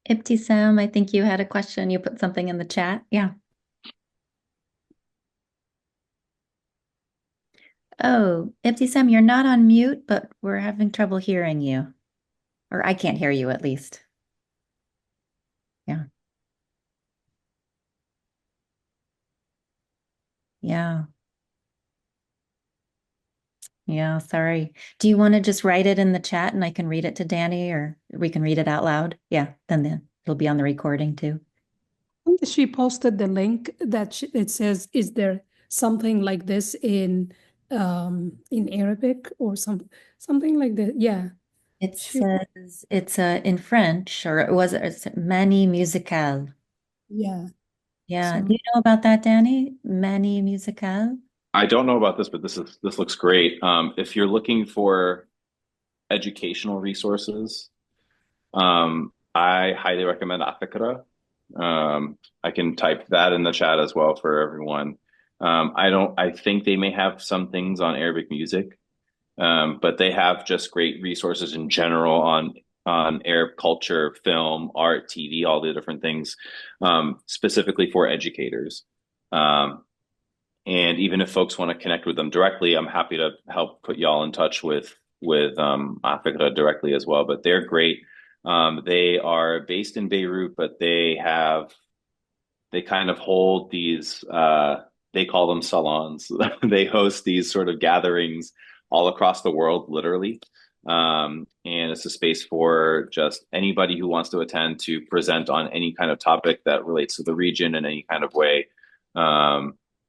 Ibtisam, I think you had a question. You put something in the chat. Yeah. Oh, Ibtisam, you're not on mute, but we're having trouble hearing you. Or I can't hear you at least. Yeah. Yeah. Yeah, sorry. Do you want to just write it in the chat and I can read it to Danny, or we can read it out loud? Yeah, then it'll be on the recording too. She posted the link that it says, "Is there something like this in Arabic or something like that?" Yeah. It She, says it's in French, or it's Mani Musical. yeah. Yeah. So Do you know about that, Danny? Mani Musical? I don't know about this, but this looks great. If you're looking for educational resources, I highly recommend Afikra. I can type that in the chat as well for everyone. I think they may have some things on Arabic music, but they have just great resources in general on Arab culture, film, art, TV, all the different things, specifically for educators. And even if folks want to connect with them directly, I'm happy to help put y'all in touch with Afikra directly as well. But they're great. They are based in Beirut, but they kind of hold these they call them salons. They host these sort of gatherings all across the world, literally. And it's a space for just anybody who wants to attend to present on any kind of topic that relates to the region in any kind of way.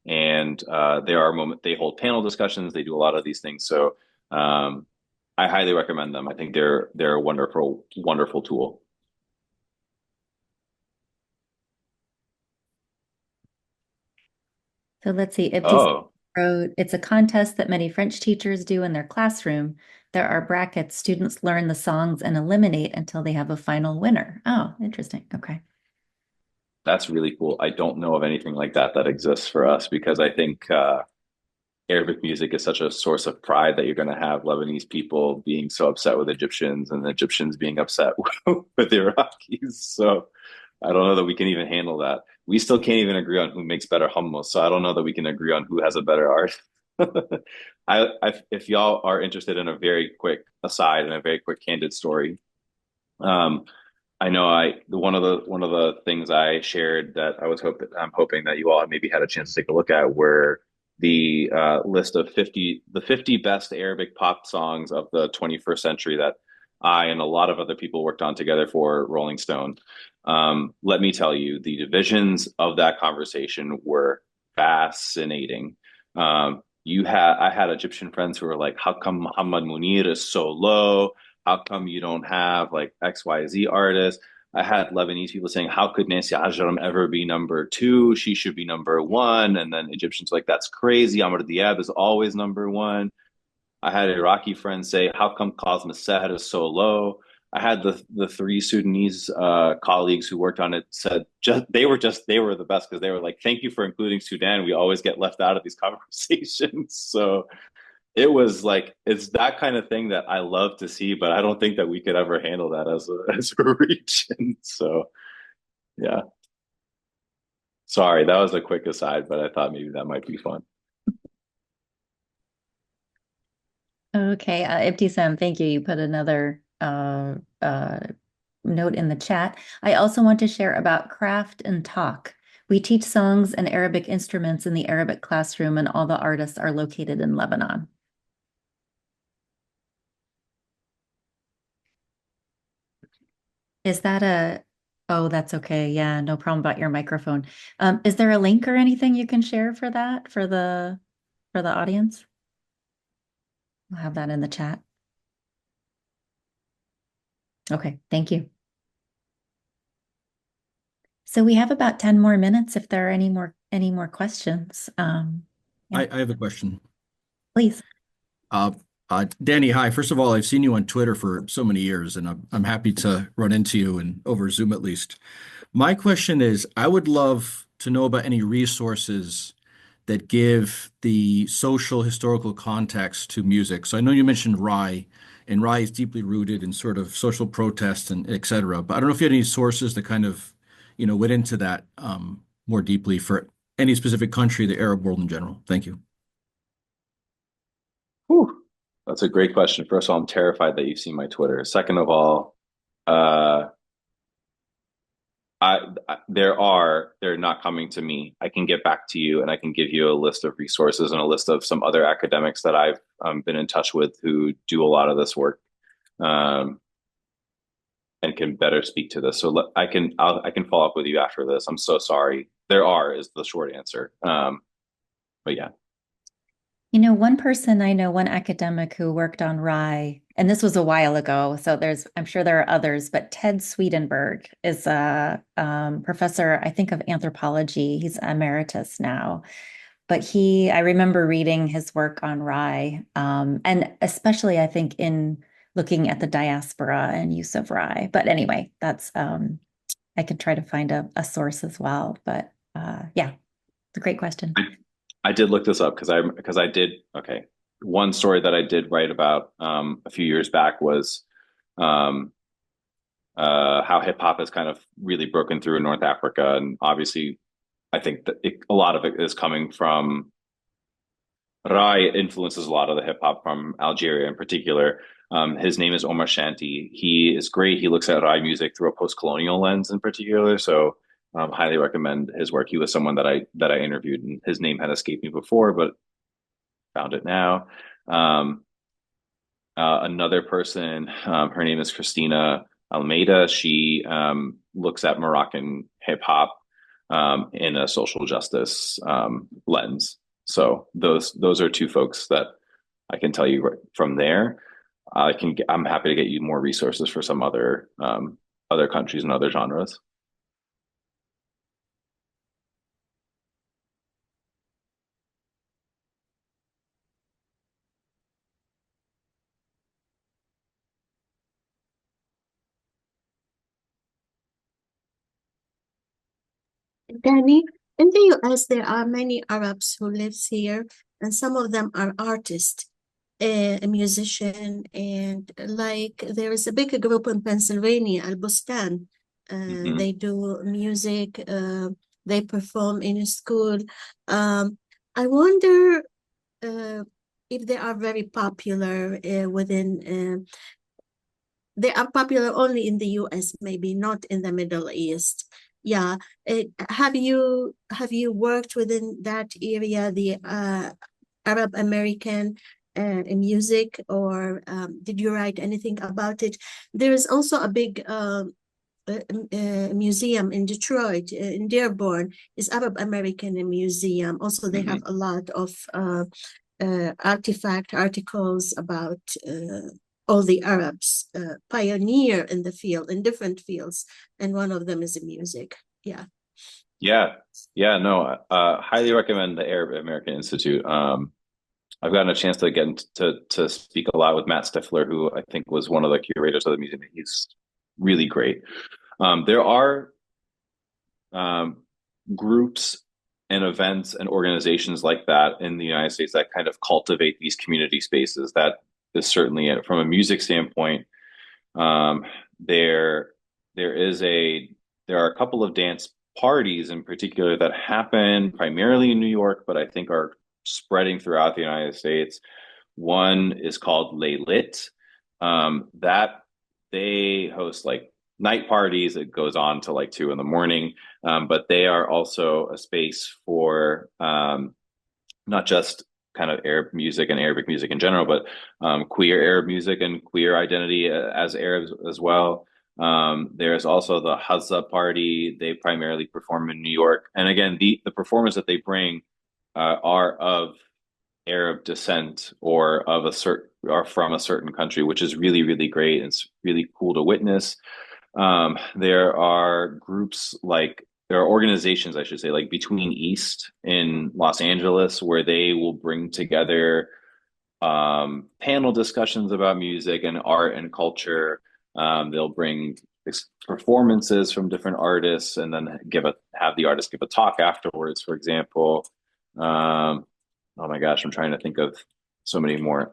And they hold panel discussions. They do a lot of these things. So I highly recommend them. I think they're a wonderful, wonderful tool. So let's see. Oh, wrote, it's a contest that many French teachers do in their classroom. There are brackets. Students learn the songs and eliminate until they have a final winner. Oh, interesting. Okay. that's really cool. I don't know of anything like that exists for us, because I think Arabic music is such a source of pride that you're going to have Lebanese people being so upset with Egyptians and Egyptians being upset with Iraqis. So I don't know that we can even handle that. We still can't even agree on who makes better hummus. So I don't know that we can agree on who has a better art. If y'all are interested in a very quick aside and a very quick candid story, I know one of the things I shared that I'm hoping that you all maybe had a chance to take a look at were the list of the 50 best Arabic pop songs of the 21st century that I and a lot of other people worked on together for Rolling Stone. Let me tell you, the divisions of that conversation were fascinating. I had Egyptian friends who were like, "How come Muhammad Munir is so low? How come you don't have like XYZ artists?" I had Lebanese people saying, "How could Nancy Ajram ever be number two? She should be number one." And then Egyptians like, "That's crazy. Amr Diab is always number one." I had Iraqi friends say, "How come Cosma Seher is so low?" I had the three Sudanese colleagues who worked on it said they were the best, because they were like, "Thank you for including Sudan. We always get left out of these conversations." So it's that kind of thing that I love to see, but I don't think that we could ever handle that as a region. So yeah. Sorry, that was a quick aside, but I thought maybe that might be fun. Okay, Ibtisam, thank you. You put another note in the chat. I also want to share about Craft and Talk. We teach songs and Arabic instruments in the Arabic classroom, and all the artists are located in Lebanon. Is that oh, that's okay. Yeah, no problem about your microphone. Is there a link or anything you can share for that for the audience? I'll have that in the chat. Okay, thank you. So we have about 10 more minutes if there are any more questions. Yeah. I have a question. Please. Danny, hi. First of all, I've seen you on Twitter for so many years, and I'm happy to run into you and over Zoom at least. My question is, I would love to know about any resources that give the social historical context to music. So I know you mentioned Rai, and Rai is deeply rooted in sort of social protest and et cetera. But I don't know if you had any sources that kind of, went into that more deeply for any specific country, the Arab world in general. Thank you. Whew. That's a great question. First of all, I'm terrified that you've seen my Twitter. Second of all, they're not coming to me. I can get back to you and I can give you a list of resources and a list of some other academics that been in touch with who do a lot of this work, and can better speak to this. So I can follow up with you after this. I'm so sorry. There are is the short answer. But yeah. You know, one person I know, one academic who worked on rye, and this was a while ago, so I'm sure there are others, but Ted Swedenborg is a professor, I think, of anthropology. He's emeritus now. But I remember reading his work on rye, and especially, I think, in looking at the diaspora and use of rye. But anyway, that's, I could try to find a source as well. But yeah, it's a great question. I did look this up because I did. Okay. One story that I did write about a few years back was how hip hop has kind of really broken through in North Africa. And obviously, I think that a lot of it is coming from Rai influences a lot of the hip hop from Algeria in particular. His name is Omar Shanti. He is great. He looks at Rai music through a post-colonial lens in particular. So highly recommend his work. He was someone that I interviewed, and his name had escaped me before, but found it now. Another person, her name is Christina Almeida. She looks at Moroccan hip hop in a social justice lens. So those are two folks that I can tell you from there. I'm happy to get you more resources for some other countries and other genres. Danny, in the US, there are many Arabs who lives here, and some of them are artists, a musician, and like there is a big group in Pennsylvania, Al Bustan. They do music, they perform in a school. I wonder if they are very popular within. They are popular only in the US, maybe not in the Middle East. Yeah. Have you worked within that area, the Arab American music, or did you write anything about it? There is also a big museum in Detroit, in Dearborn, is Arab American Museum. Also, they have a lot of articles about all the Arabs pioneer in the field, in different fields, and one of them is in music. Yeah. No, highly recommend the Arab American Institute. I've gotten a chance to get to speak a lot with Matt Stifler, who I think was one of the curators of the museum. He's really great. There are groups and events and organizations like that in the United States that kind of cultivate these community spaces. That is certainly it. From a music standpoint, there are a couple of dance parties in particular that happen primarily in New York, but I think are spreading throughout the United States. One is called Lay Lit. That they host like night parties. It goes on to like 2 a.m. But they are also a space for not just kind of Arab music and Arabic music in general, but queer Arab music and queer identity as Arabs as well. There's also the Hazza party. They primarily perform in New York. And again, the performers that they bring are of Arab descent or from a certain country, which is really, really great. It's really cool to witness. There are organizations, I should say, like Between East in Los Angeles, where they will bring together panel discussions about music and art and culture. They'll bring performances from different artists and then have the artist give a talk afterwards, for example. Oh my gosh, I'm trying to think of so many more.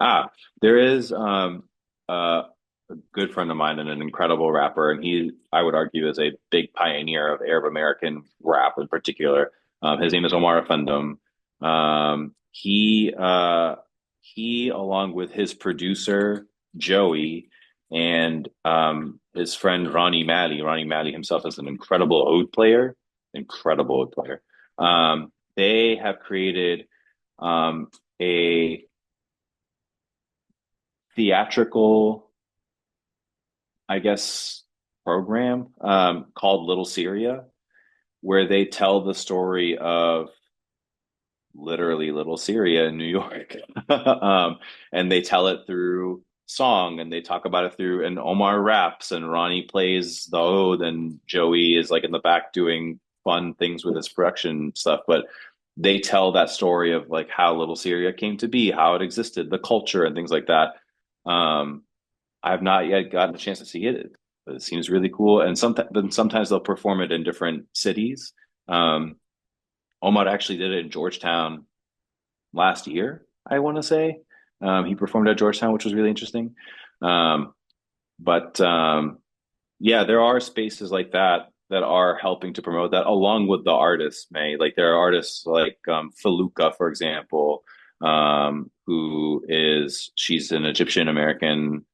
There is a good friend of mine and an incredible rapper, and I would argue, is a big pioneer of Arab American rap in particular. His name is Omar Effendum. He along with his producer Joey and his friend Ronnie Malley himself is an incredible oud player. They have created a theatrical, I guess, program called Little Syria, where they tell the story of literally Little Syria in New York. And they tell it through song, and they talk about it through, and Omar raps and Ronnie plays the oud, and Joey is like in the back doing fun things with his production stuff. But they tell that story of like how Little Syria came to be, how it existed, the culture and things like that. I've not yet gotten a chance to see it, but it seems really cool. And sometimes they'll perform it in different cities. Omar actually did it in Georgetown last year, I want to say. He performed at Georgetown, which was really interesting. But yeah, there are spaces like that that are helping to promote that, along with the artists. Like there are artists like Feluca, for example, she's an Egyptian American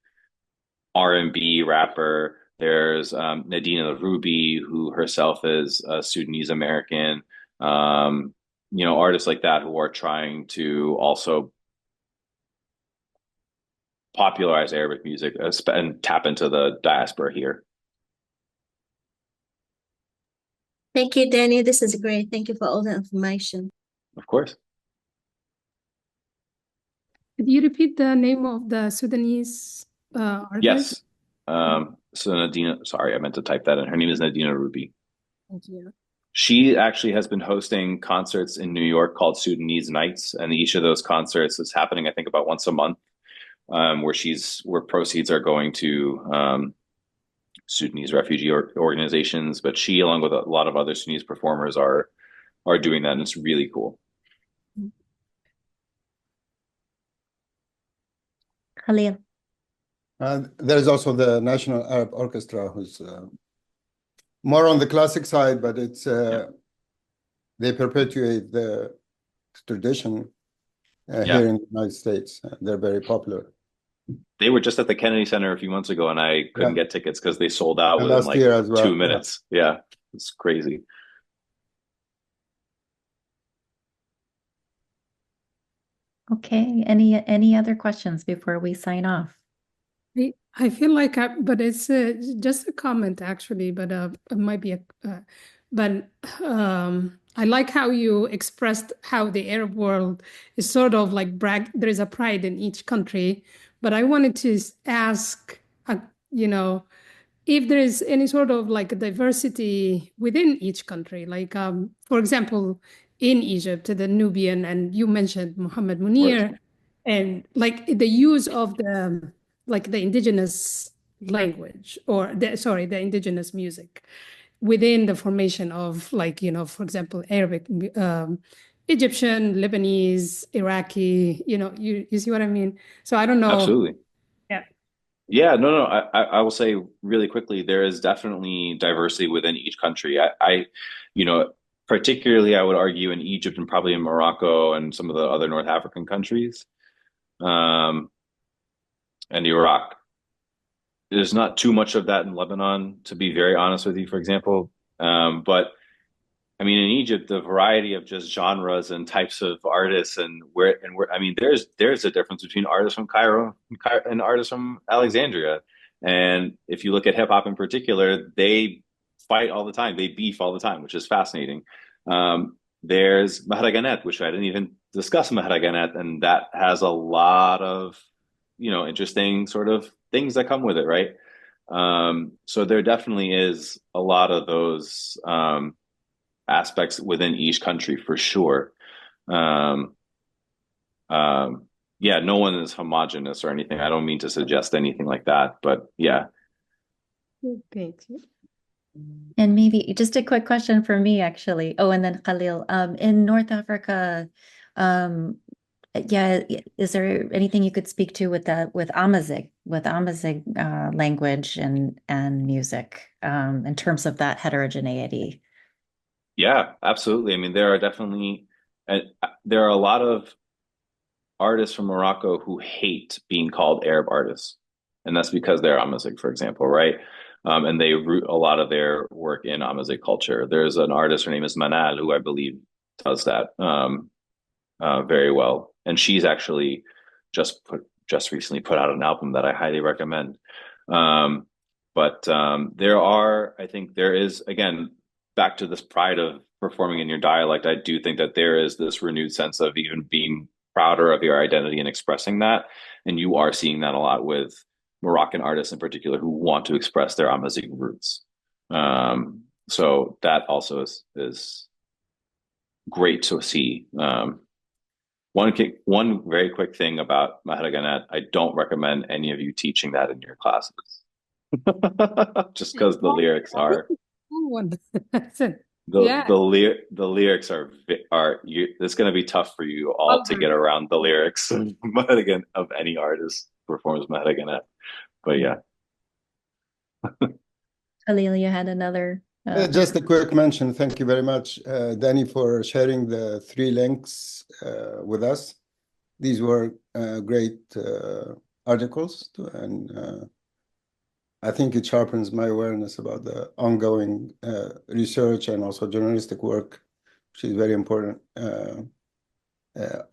R&B rapper. There's Nadina Ruby, who herself is a Sudanese American. Artists like that who are trying to also popularize Arabic music and tap into the diaspora here. Thank you, Danny. This is great. Thank you for all the information. Of course. Could you repeat the name of the Sudanese artist? Yes. So Nadina, sorry, I meant to type that in. Her name is Nadina Ruby. Thank you. She actually has been hosting concerts in New York called Sudanese Nights, and each of those concerts is happening, I think, about once a month, where proceeds are going to Sudanese refugee organizations. But she, along with a lot of other Sudanese performers, are doing that, and it's really cool. Khalil. There's also the National Arab Orchestra, who's more on the classic side, but it's they perpetuate the tradition here in the United States. They're very popular. They were just at the Kennedy Center a few months ago, and I couldn't get tickets because they sold out And within last year as well. 2 minutes. Yeah, it's crazy. Okay, any other questions before we sign off? I feel like, but it's just a comment actually, but it might be but I like how you expressed how the Arab world is sort of like there is a pride in each country, but I wanted to ask, if there is any sort of like a diversity within each country, like for example, in Egypt, the Nubian, and you mentioned Muhammad Munir, and like the use of the indigenous language, or the indigenous music within the formation of, for example, Arabic, Egyptian, Lebanese, Iraqi, you see what I mean? So I don't know. Absolutely. Yeah. Yeah, no. I will say really quickly, there is definitely diversity within each country. Particularly, I would argue in Egypt and probably in Morocco and some of the other North African countries, and Iraq. There's not too much of that in Lebanon, to be very honest with you, for example. But I mean, in Egypt, the variety of just genres and types of artists there's a difference between artists from Cairo and artists from Alexandria. And if you look at hip hop in particular, they fight all the time. They beef all the time, which is fascinating. There's Mahraganat, which I didn't even discuss Mahraganat, and that has a lot of, interesting sort of things that come with it, right? So there definitely is a lot of those aspects within each country for sure. Yeah, no one is homogenous or anything. I don't mean to suggest anything like that, but yeah. Thank you. And maybe just a quick question for me, actually. Oh, and then Khalil, in North Africa, is there anything you could speak to with Amazigh language and music, in terms of that heterogeneity? Yeah, absolutely. I mean, there are a lot of artists from Morocco who hate being called Arab artists, and that's because they're Amazigh, for example, right? And they root a lot of their work in Amazigh culture. There's an artist, her name is Manal, who I believe does that very well. And she's actually just just recently put out an album that I highly recommend. There are, I think there is, again, back to this pride of performing in your dialect. I do think that there is this renewed sense of even being prouder of your identity and expressing that. And you are seeing that a lot with Moroccan artists in particular who want to express their Amazigh roots. So that also is great to see. One very quick thing about Maharaganat, I don't recommend any of you teaching that in your classes. Just because the lyrics are the lyrics are it's going to be tough for you all to get around the lyrics of any artist performs Maharaganat. But yeah. Khalil, you had another. Just a quick mention. Thank you very much, Danny, for sharing the 3 links with us. These were great articles, and I think it sharpens my awareness about the ongoing research and also journalistic work, which is very important.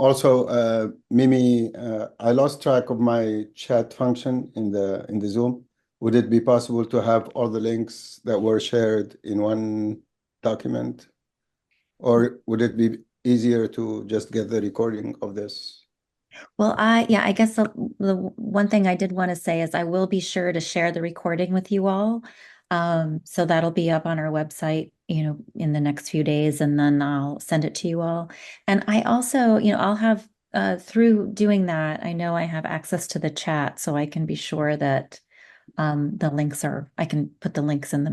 Also, Mimi, I lost track of my chat function in the Zoom. Would it be possible to have all the links that were shared in one document? Or would it be easier to just get the recording of this? Well, I guess the one thing I did want to say is I will be sure to share the recording with you all. So that'll be up on our website, in the next few days, and then I'll send it to you all. And I also, I'll have, through doing that, I know I have access to the chat, so I can be sure that I can put the links in the